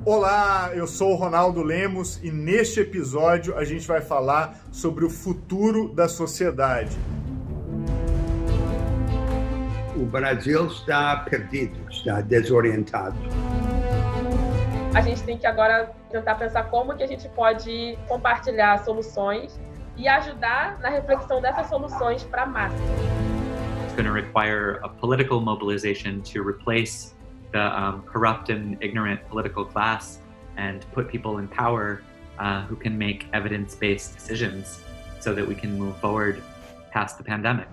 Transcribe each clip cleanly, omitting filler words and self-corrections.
Olá, eu sou o Ronaldo Lemos e neste episódio a gente vai falar sobre o futuro da sociedade. O Brasil está perdido, está desorientado. A gente tem que agora tentar pensar como que a gente pode compartilhar soluções e ajudar na reflexão dessas soluções para a massa. It's going to require a political mobilization to replace the corrupt and ignorant political class and put people in power who can make evidence-based decisions so that we can move forward past the pandemic.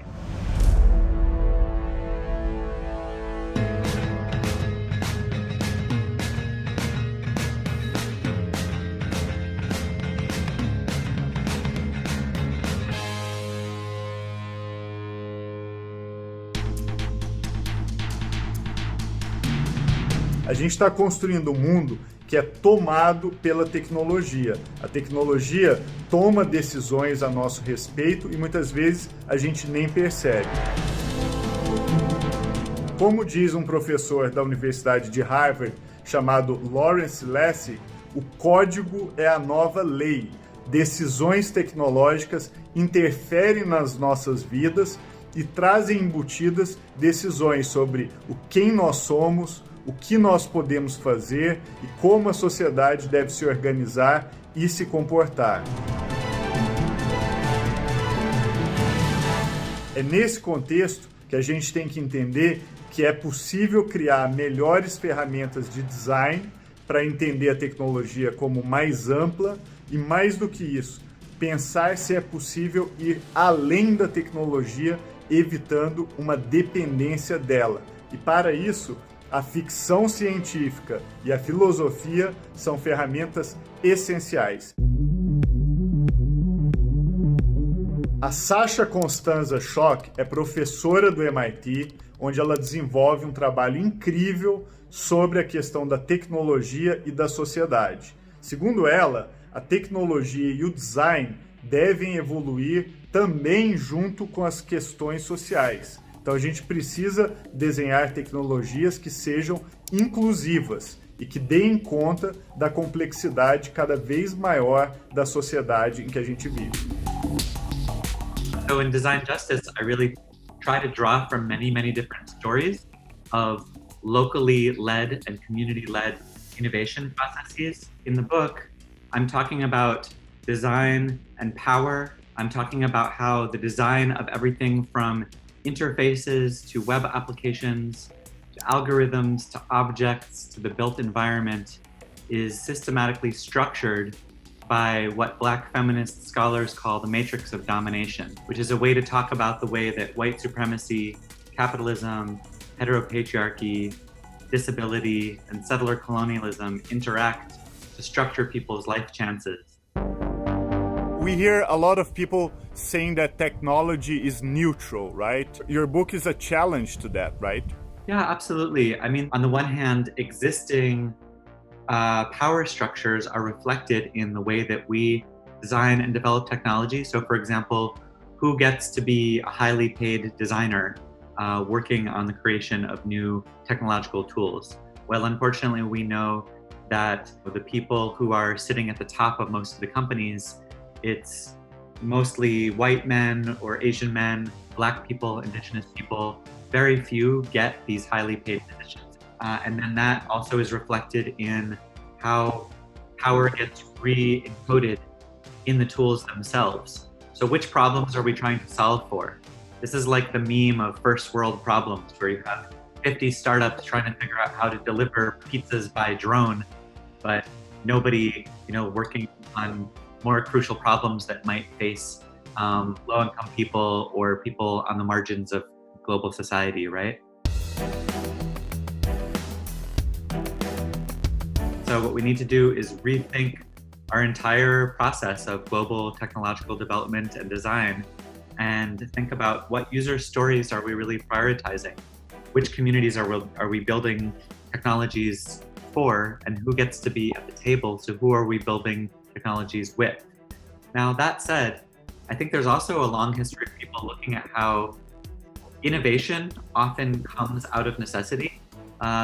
A gente está construindo um mundo que é tomado pela tecnologia. A tecnologia toma decisões a nosso respeito e muitas vezes a gente nem percebe. Como diz um professor da Universidade de Harvard, chamado Lawrence Lessig, o código é a nova lei. Decisões tecnológicas interferem nas nossas vidas e trazem embutidas decisões sobre quem nós somos, o que nós podemos fazer e como a sociedade deve se organizar e se comportar. É nesse contexto que a gente tem que entender que é possível criar melhores ferramentas de design para entender a tecnologia como mais ampla e, mais do que isso, pensar se é possível ir além da tecnologia, evitando uma dependência dela. E para isso, a ficção científica e a filosofia são ferramentas essenciais. A Sasha Constanza Schock é professora do MIT, onde ela desenvolve um trabalho incrível sobre a questão da tecnologia e da sociedade. Segundo ela, a tecnologia e o design devem evoluir também junto com as questões sociais. Então a gente precisa desenhar tecnologias que sejam inclusivas e que deem conta da complexidade cada vez maior da sociedade em que a gente vive. So in design justice, I really try to draw from many different stories of locally led and community led innovation processes. In the book, I'm talking about design and power. I'm talking about how the design of everything from interfaces to web applications, to algorithms, to objects, to the built environment is systematically structured by what Black feminist scholars call the matrix of domination, which is a way to talk about the way that white supremacy, capitalism, heteropatriarchy, disability, and settler colonialism interact to structure people's life chances. We hear a lot of people saying that technology is neutral, right? Your book is a challenge to that, right? Yeah, absolutely. I mean, on the one hand, existing power structures are reflected in the way that we design and develop technology. So, for example, who gets to be a highly paid designer working on the creation of new technological tools? Well, unfortunately, we know that the people who are sitting at the top of most of the companies, it's mostly white men or Asian men, Black people, Indigenous people. Very few get these highly paid positions. And then that also is reflected in how power gets re-encoded in the tools themselves. So which problems are we trying to solve for? This is like the meme of first world problems where you have 50 startups trying to figure out how to deliver pizzas by drone, but nobody, working on more crucial problems that might face low-income people or people on the margins of global society, right? So what we need to do is rethink our entire process of global technological development and design and think about what user stories are we really prioritizing? Which communities are we building technologies for, and who gets to be at the table? So who are we building technologies with? Now, that said, I think there's also a long history of people looking at how innovation often comes out of necessity.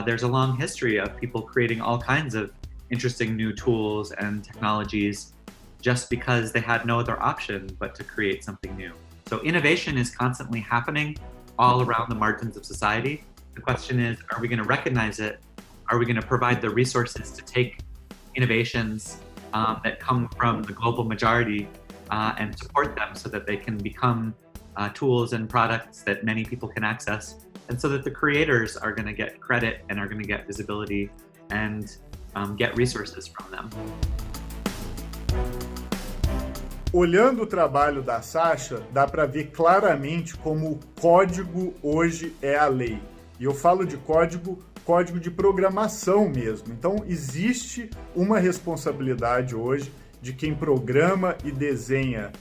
There's a long history of people creating all kinds of interesting new tools and technologies just because they had no other option but to create something new. So innovation is constantly happening all around the margins of society. The question is, are we going to recognize it? Are we going to provide the resources to take innovations that come from the global majority and support them so that they can become tools and products that many people can access, and so that the creators are going to get credit and are going to get visibility and get resources from them. Olhando o trabalho da Sasha, dá para ver claramente como o código hoje é a lei. E eu falo de código de programação mesmo. Então, existe uma responsabilidade hoje de quem programa e desenha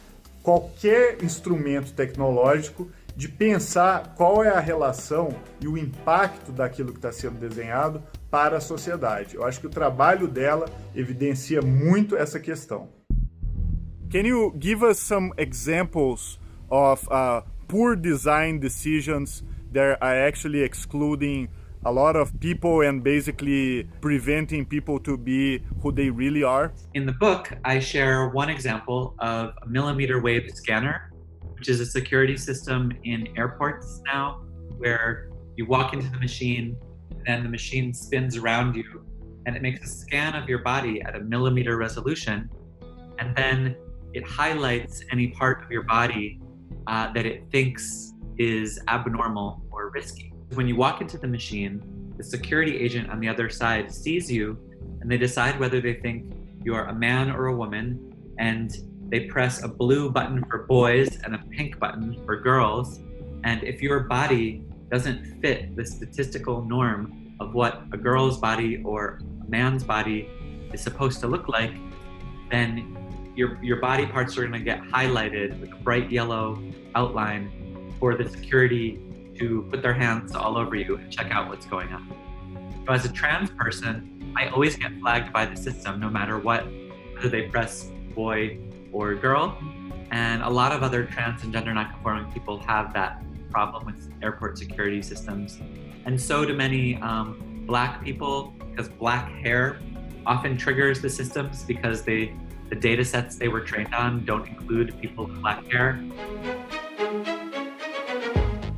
qualquer instrumento tecnológico de pensar qual é a relação e o impacto daquilo que está sendo desenhado para a sociedade. Eu acho que o trabalho dela evidencia muito essa questão. Can you give us some examples of poor design decisions that are actually excluding a lot of people and basically preventing people to be who they really are? In the book, I share one example of a millimeter wave scanner, which is a security system in airports now, where you walk into the machine and then the machine spins around you and it makes a scan of your body at a millimeter resolution, and then it highlights any part of your body that it thinks is abnormal or risky. When you walk into the machine, the security agent on the other side sees you and they decide whether they think you are a man or a woman, and they press a blue button for boys and a pink button for girls. And if your body doesn't fit the statistical norm of what a girl's body or a man's body is supposed to look like, then your body parts are going to get highlighted with a bright yellow outline for the security to put their hands all over you and check out what's going on. So as a trans person, I always get flagged by the system no matter what, whether they press boy or girl. And a lot of other trans and gender non-conforming people have that problem with airport security systems. And so do many Black people, because Black hair often triggers the systems because the data sets they were trained on don't include people with Black hair.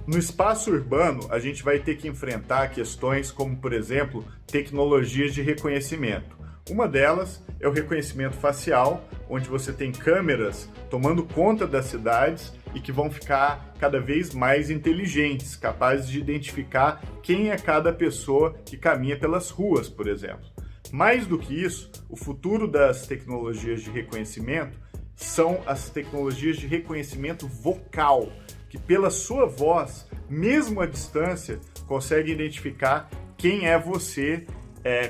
No espaço urbano, a gente vai ter que enfrentar questões como, por exemplo, tecnologias de reconhecimento. Uma delas é o reconhecimento facial, onde você tem câmeras tomando conta das cidades e que vão ficar cada vez mais inteligentes, capazes de identificar quem é cada pessoa que caminha pelas ruas, por exemplo. Mais do que isso, o futuro das tecnologias de reconhecimento são as tecnologias de reconhecimento vocal, que pela sua voz, mesmo à distância, consegue identificar quem é você,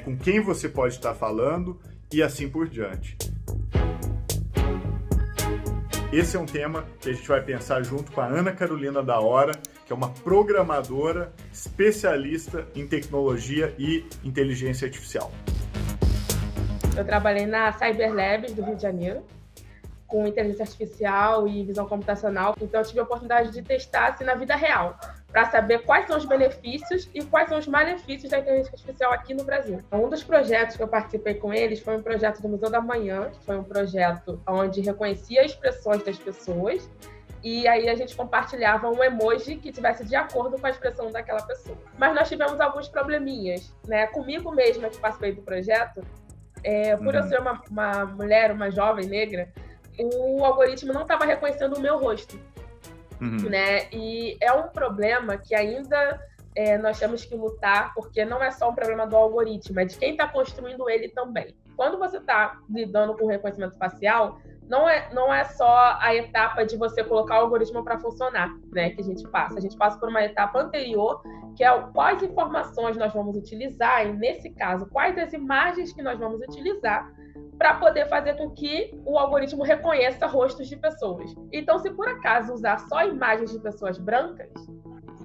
com quem você pode estar falando e assim por diante. Esse é um tema que a gente vai pensar junto com a Ana Carolina da Hora, que é uma programadora especialista em tecnologia e inteligência artificial. Eu trabalhei na Cyberlabs do Rio de Janeiro, com inteligência artificial e visão computacional. Então, eu tive a oportunidade de testar assim, na vida real, para saber quais são os benefícios e quais são os malefícios da inteligência artificial aqui no Brasil. Um dos projetos que eu participei com eles foi um projeto do Museu da Manhã, que foi um projeto onde reconhecia expressões das pessoas e aí a gente compartilhava um emoji que tivesse de acordo com a expressão daquela pessoa. Mas nós tivemos alguns probleminhas, né? Comigo mesma que participei do projeto, por eu ser uma mulher, uma jovem negra, o algoritmo não estava reconhecendo o meu rosto, né? E é um problema que ainda nós temos que lutar, porque não é só um problema do algoritmo, é de quem está construindo ele também. Quando você está lidando com reconhecimento facial, não é só a etapa de você colocar o algoritmo para funcionar, né, que a gente passa. A gente passa por uma etapa anterior, que é quais informações nós vamos utilizar, e nesse caso, quais as imagens que nós vamos utilizar para poder fazer com que o algoritmo reconheça rostos de pessoas. Então, se por acaso usar só imagens de pessoas brancas,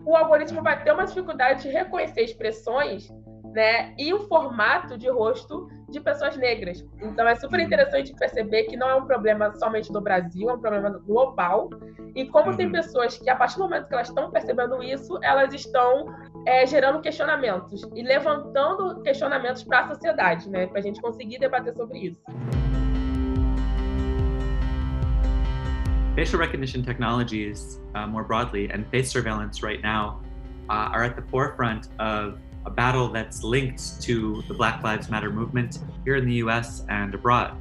o algoritmo vai ter uma dificuldade de reconhecer expressões né? E o formato de rosto de pessoas negras. Então é super interessante perceber que não é um problema somente do Brasil, é um problema global. E como tem pessoas que, a partir do momento que elas estão percebendo isso, elas estão gerando questionamentos e levantando questionamentos para a sociedade, né? Para a gente conseguir debater sobre isso. Facial recognition technologies, more broadly, and face surveillance right now are at the forefront of a battle that's linked to the Black Lives Matter movement here in the US and abroad.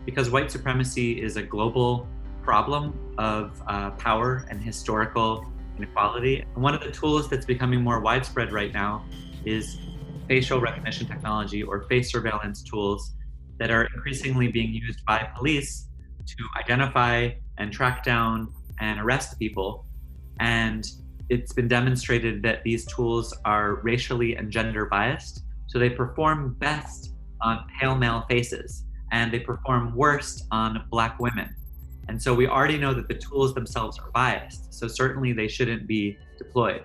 Because white supremacy is a global problem of power and historical inequality. And one of the tools that's becoming more widespread right now is facial recognition technology or face surveillance tools that are increasingly being used by police to identify and track down and arrest people. And it's been demonstrated that these tools are racially and gender biased. So they perform best on pale male faces and they perform worst on Black women. And so we already know that the tools themselves are biased. So certainly they shouldn't be deployed.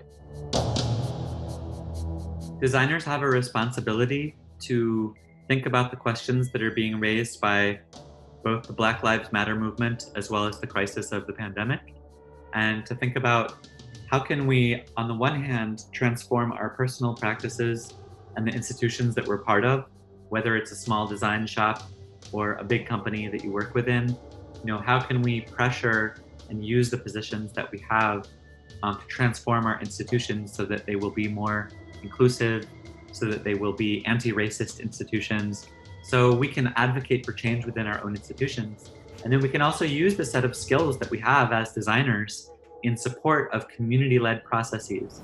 Designers have a responsibility to think about the questions that are being raised by both the Black Lives Matter movement as well as the crisis of the pandemic, and to think about how can we, on the one hand, transform our personal practices and the institutions that we're part of, whether it's a small design shop or a big company that you work within. How can we pressure and use the positions that we have to transform our institutions so that they will be more inclusive, so that they will be anti-racist institutions, so we can advocate for change within our own institutions. And then we can also use the set of skills that we have as designers in support of community-led processes.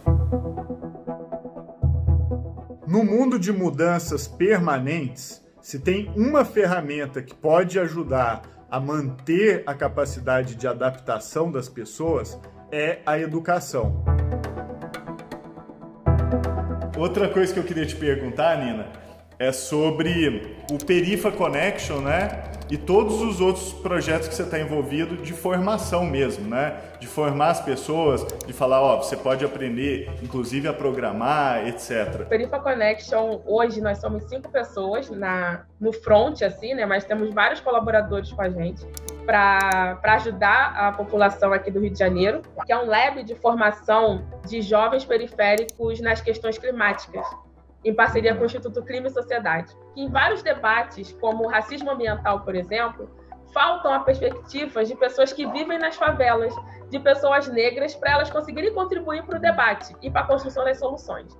No mundo de mudanças permanentes, se tem uma ferramenta que pode ajudar a manter a capacidade de adaptação das pessoas, é a educação. Outra coisa que eu queria te perguntar, Nina, é sobre o Perifa Connection, né? E todos os outros projetos que você está envolvido de formação mesmo, né? De formar as pessoas, de falar, você pode aprender, inclusive, a programar, etc. Perifa Connection, hoje nós somos 5 pessoas no front, assim, né? Mas temos vários colaboradores com a gente para ajudar a população aqui do Rio de Janeiro, que é um lab de formação de jovens periféricos nas questões climáticas, em parceria com o Instituto Clima e Sociedade. Em vários debates, como o racismo ambiental, por exemplo, faltam a perspectivas de pessoas que vivem nas favelas, de pessoas negras, para elas conseguirem contribuir para o debate e para a construção das soluções.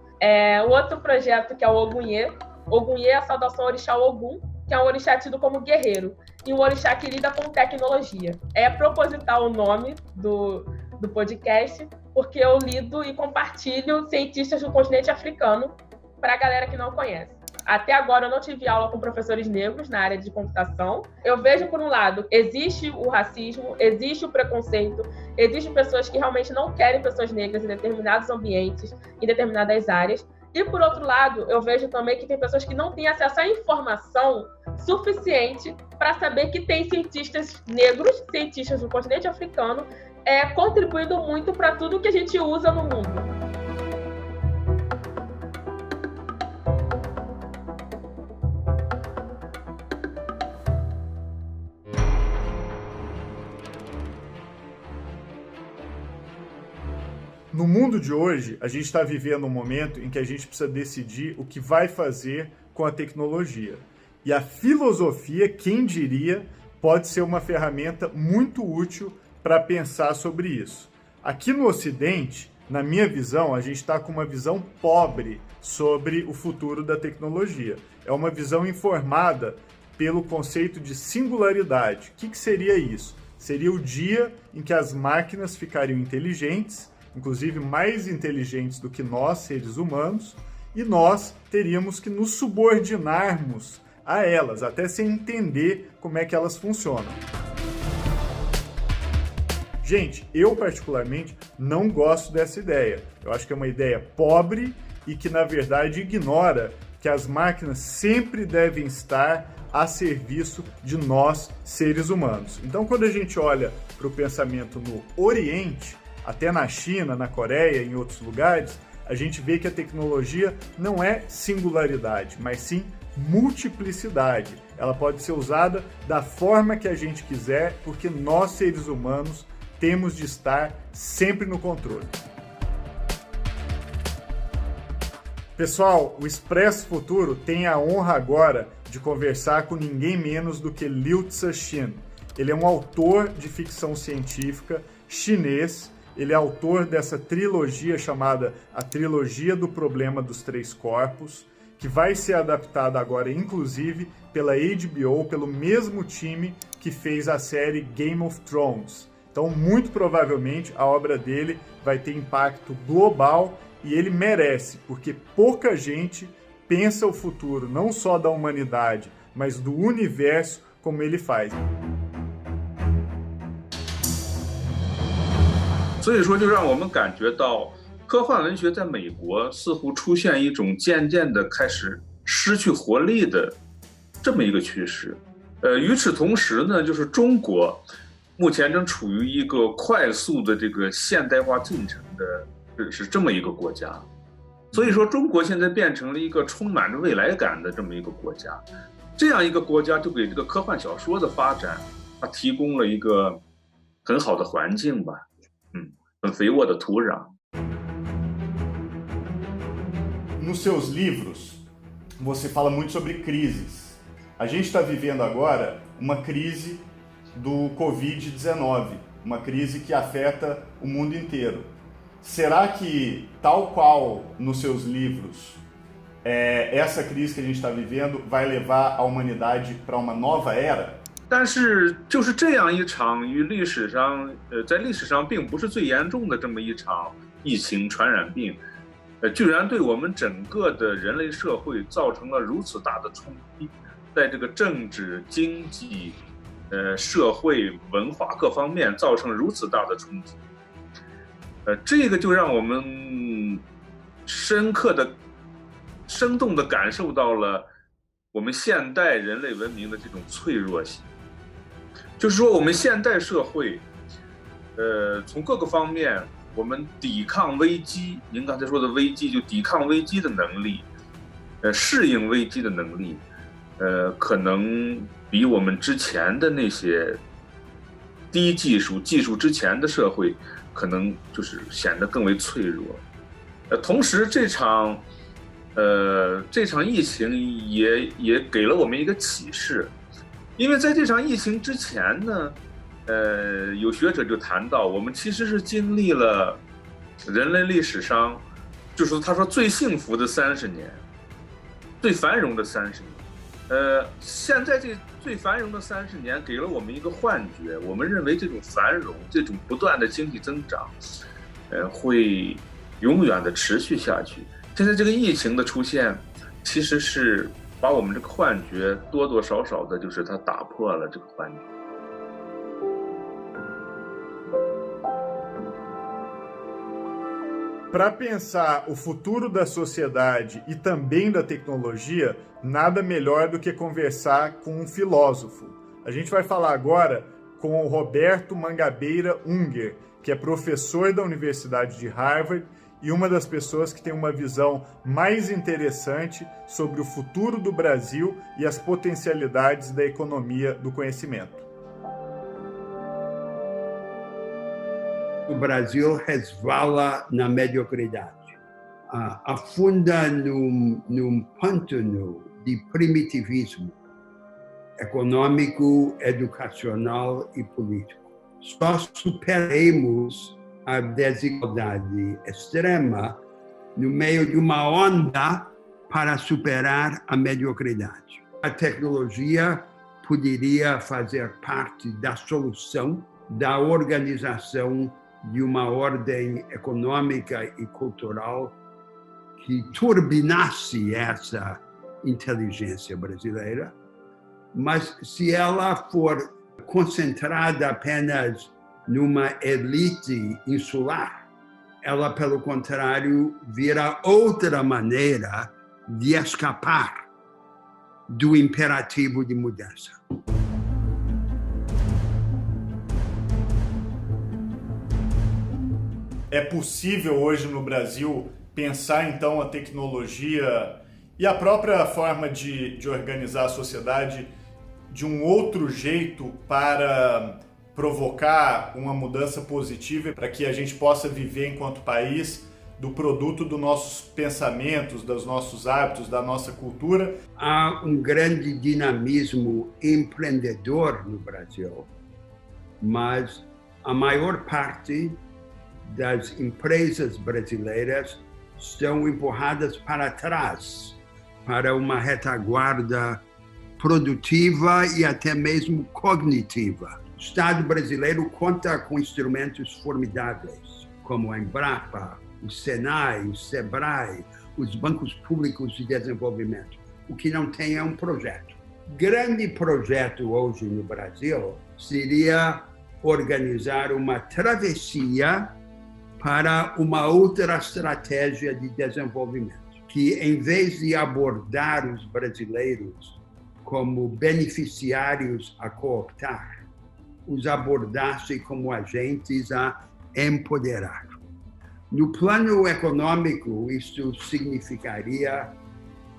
O outro projeto, que é o Ogunhê. Ogunhê é a saudação orixá Ogum, que é um orixá tido como guerreiro, e um orixá que lida com tecnologia. É proposital o nome do podcast, porque eu lido e compartilho cientistas do continente africano para a galera que não conhece. Até agora eu não tive aula com professores negros na área de computação. Eu vejo, por um lado, existe o racismo, existe o preconceito, existem pessoas que realmente não querem pessoas negras em determinados ambientes, em determinadas áreas. E, por outro lado, eu vejo também que tem pessoas que não têm acesso à informação suficiente para saber que tem cientistas negros, cientistas do continente africano, contribuindo muito para tudo que a gente usa no mundo. No mundo de hoje, a gente está vivendo um momento em que a gente precisa decidir o que vai fazer com a tecnologia. E a filosofia, quem diria, pode ser uma ferramenta muito útil para pensar sobre isso. Aqui no Ocidente, na minha visão, a gente está com uma visão pobre sobre o futuro da tecnologia. É uma visão informada pelo conceito de singularidade. O que seria isso? Seria o dia em que as máquinas ficariam inteligentes, inclusive mais inteligentes do que nós, seres humanos, e nós teríamos que nos subordinarmos a elas, até sem entender como é que elas funcionam. Gente, eu particularmente não gosto dessa ideia. Eu acho que é uma ideia pobre e que, na verdade, ignora que as máquinas sempre devem estar a serviço de nós, seres humanos. Então, quando a gente olha para o pensamento no Oriente, até na China, na Coreia e em outros lugares, a gente vê que a tecnologia não é singularidade, mas sim multiplicidade. Ela pode ser usada da forma que a gente quiser, porque nós, seres humanos, temos de estar sempre no controle. Pessoal, o Expresso Futuro tem a honra agora de conversar com ninguém menos do que Liu Cixin. Ele é um autor de ficção científica chinês. Ele é autor dessa trilogia chamada A Trilogia do Problema dos Três Corpos, que vai ser adaptada agora, inclusive, pela HBO, pelo mesmo time que fez a série Game of Thrones. Então, muito provavelmente, a obra dele vai ter impacto global e ele merece, porque pouca gente pensa o futuro não só da humanidade, mas do universo como ele faz. 所以说就让我们感觉到科幻文学在美国似乎出现一种渐渐的开始失去活力的这么一个趋势。与此同时呢，就是中国目前正处于一个快速的这个现代化进程的是这么一个国家。所以说中国现在变成了一个充满着未来感的这么一个国家。这样一个国家就给这个科幻小说的发展它提供了一个很好的环境吧。很肥沃的土壤。 Nos seus livros, você fala muito sobre crises. A gente está vivendo agora uma crise do Covid-19, uma crise que afeta o mundo inteiro. Será que, tal qual nos seus livros, essa crise que a gente está vivendo vai levar a humanidade para uma nova era? 但是就是这样一场在历史上并不是最严重的这么一场疫情传染病，居然对我们整个的人类社会造成了如此大的冲击，在这个政治、经济、社会、文化各方面造成如此大的冲击，这个就让我们深刻的、生动的感受到了我们现代人类文明的这种脆弱性。 就是说，我们现代社会，从各个方面，我们抵抗危机，您刚才说的危机，就抵抗危机的能力，适应危机的能力，可能比我们之前的那些低技术之前的社会，可能就是显得更为脆弱。同时，这场疫情也给了我们一个启示。 因为在这场疫情之前呢，有学者就谈到，我们其实是经历了人类历史上，就是他说最幸福的30年，最繁荣的30年。现在这最繁荣的30年给了我们一个幻觉，我们认为这种繁荣、这种不断的经济增长，会永远的持续下去。现在这个疫情的出现，其实是 把我们这个幻觉多多少少的，就是它打破了这个幻觉。 Para pensar o futuro da sociedade e também da tecnologia, nada melhor do que conversar com um filósofo. A gente vai falar agora com o Roberto Mangabeira Unger, que é professor da Universidade de Harvard e uma das pessoas que tem uma visão mais interessante sobre o futuro do Brasil e as potencialidades da economia do conhecimento. O Brasil resvala na mediocridade, afunda num pântano de primitivismo econômico, educacional e político. Só superaremos a desigualdade extrema no meio de uma onda para superar a mediocridade. A tecnologia poderia fazer parte da solução da organização de uma ordem econômica e cultural que turbinasse essa inteligência brasileira, mas se ela for concentrada apenas numa elite insular, ela, pelo contrário, vira outra maneira de escapar do imperativo de mudança. É possível hoje no Brasil pensar então a tecnologia e a própria forma de organizar a sociedade de um outro jeito para provocar uma mudança positiva para que a gente possa viver enquanto país do produto dos nossos pensamentos, dos nossos hábitos, da nossa cultura. Há um grande dinamismo empreendedor no Brasil, mas a maior parte das empresas brasileiras estão empurradas para trás, para uma retaguarda produtiva e até mesmo cognitiva. O Estado brasileiro conta com instrumentos formidáveis, como a Embrapa, o Senai, o Sebrae, os bancos públicos de desenvolvimento. O que não tem é um projeto. Grande projeto hoje no Brasil seria organizar uma travessia para uma outra estratégia de desenvolvimento, que em vez de abordar os brasileiros como beneficiários a cooptar, os abordasse como agentes a empoderar. No plano econômico, isso significaria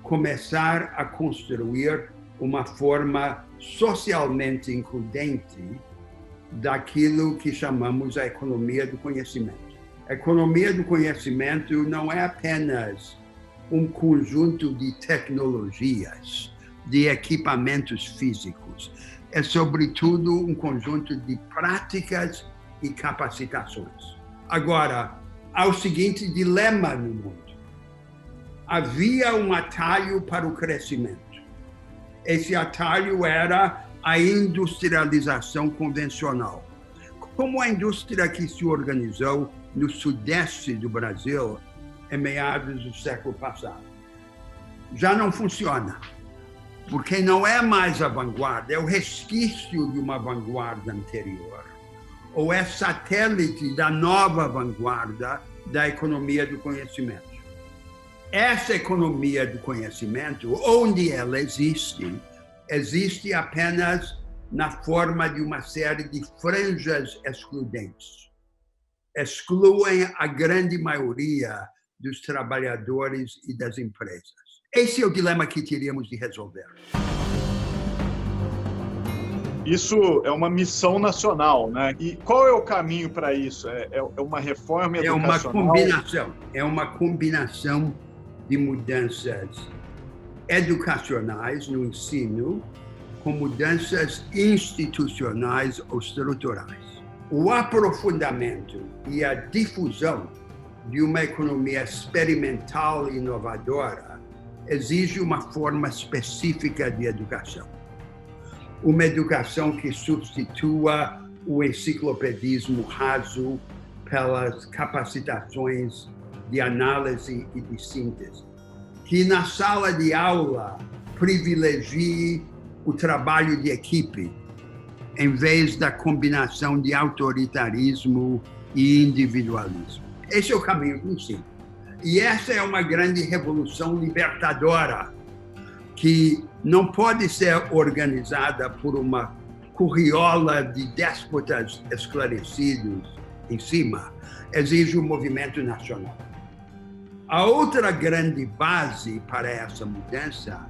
começar a construir uma forma socialmente includente daquilo que chamamos a economia do conhecimento. A economia do conhecimento não é apenas um conjunto de tecnologias, de equipamentos físicos. É, sobretudo, um conjunto de práticas e capacitações. Agora, há o seguinte dilema no mundo. Havia um atalho para o crescimento. Esse atalho era a industrialização convencional. Como a indústria que se organizou no sudeste do Brasil em meados do século passado já não funciona, porque não é mais a vanguarda, é o resquício de uma vanguarda anterior, ou é satélite da nova vanguarda da economia do conhecimento. Essa economia do conhecimento, onde ela existe apenas na forma de uma série de franjas excludentes. Excluem a grande maioria dos trabalhadores e das empresas. Esse é o dilema que teríamos de resolver. Isso é uma missão nacional, né? E qual é o caminho para isso? É uma reforma educacional? É uma combinação de mudanças educacionais no ensino com mudanças institucionais ou estruturais. O aprofundamento e a difusão de uma economia experimental e inovadora exige uma forma específica de educação. Uma educação que substitua o enciclopedismo raso pelas capacitações de análise e de síntese. Que na sala de aula privilegie o trabalho de equipe, em vez da combinação de autoritarismo e individualismo. Esse é o caminho do ensino. E essa é uma grande revolução libertadora, que não pode ser organizada por uma curriola de déspotas esclarecidos em cima. Exige um movimento nacional. A outra grande base para essa mudança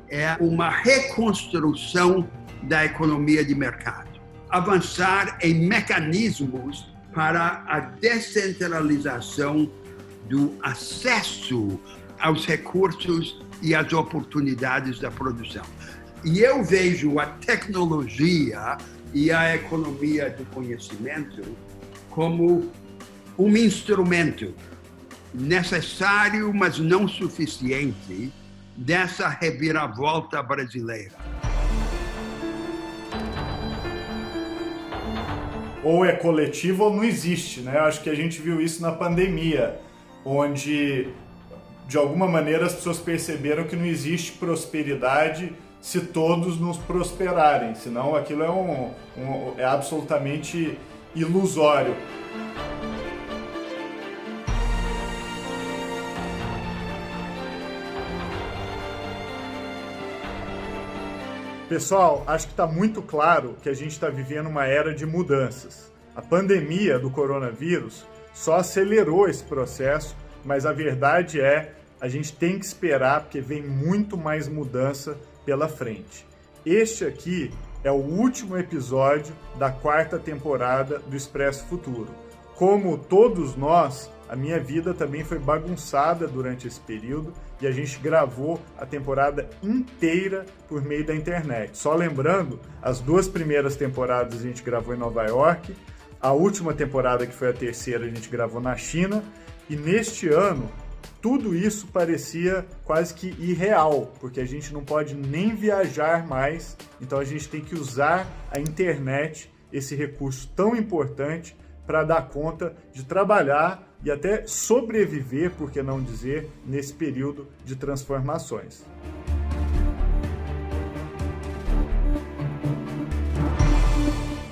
é uma reconstrução da economia de mercado. Avançar em mecanismos para a descentralização do acesso aos recursos e às oportunidades da produção. E eu vejo a tecnologia e a economia do conhecimento como um instrumento necessário, mas não suficiente, dessa reviravolta brasileira. Ou é coletivo ou não existe, né? Eu acho que a gente viu isso na pandemia, onde, de alguma maneira, as pessoas perceberam que não existe prosperidade se todos nos prosperarem, senão aquilo é absolutamente ilusório. Pessoal, acho que está muito claro que a gente está vivendo uma era de mudanças. A pandemia do coronavírus só acelerou esse processo mas a verdade é, a gente tem que esperar porque vem muito mais mudança pela frente. Este aqui é o último episódio da 4ª temporada do Expresso Futuro. Como todos nós, a minha vida também foi bagunçada durante esse período e a gente gravou a temporada inteira por meio da internet. Só lembrando, as 2 primeiras temporadas a gente gravou em Nova York, a última temporada, que foi a 3ª, a gente gravou na China, e neste ano tudo isso parecia quase que irreal, porque a gente não pode nem viajar mais, então a gente tem que usar a internet, esse recurso tão importante, para dar conta de trabalhar e até sobreviver, por que não dizer, nesse período de transformações.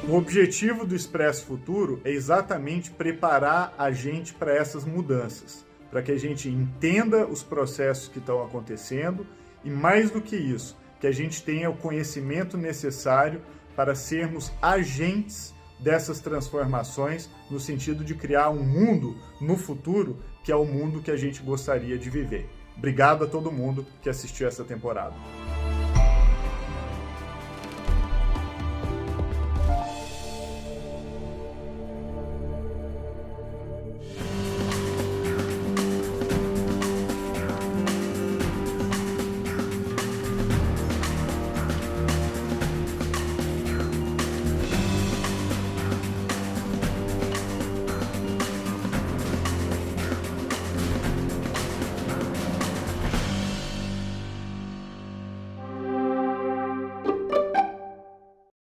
O objetivo do Expresso Futuro é exatamente preparar a gente para essas mudanças, para que a gente entenda os processos que estão acontecendo e, mais do que isso, que a gente tenha o conhecimento necessário para sermos agentes dessas transformações, no sentido de criar um mundo no futuro que é o mundo que a gente gostaria de viver. Obrigado a todo mundo que assistiu essa temporada.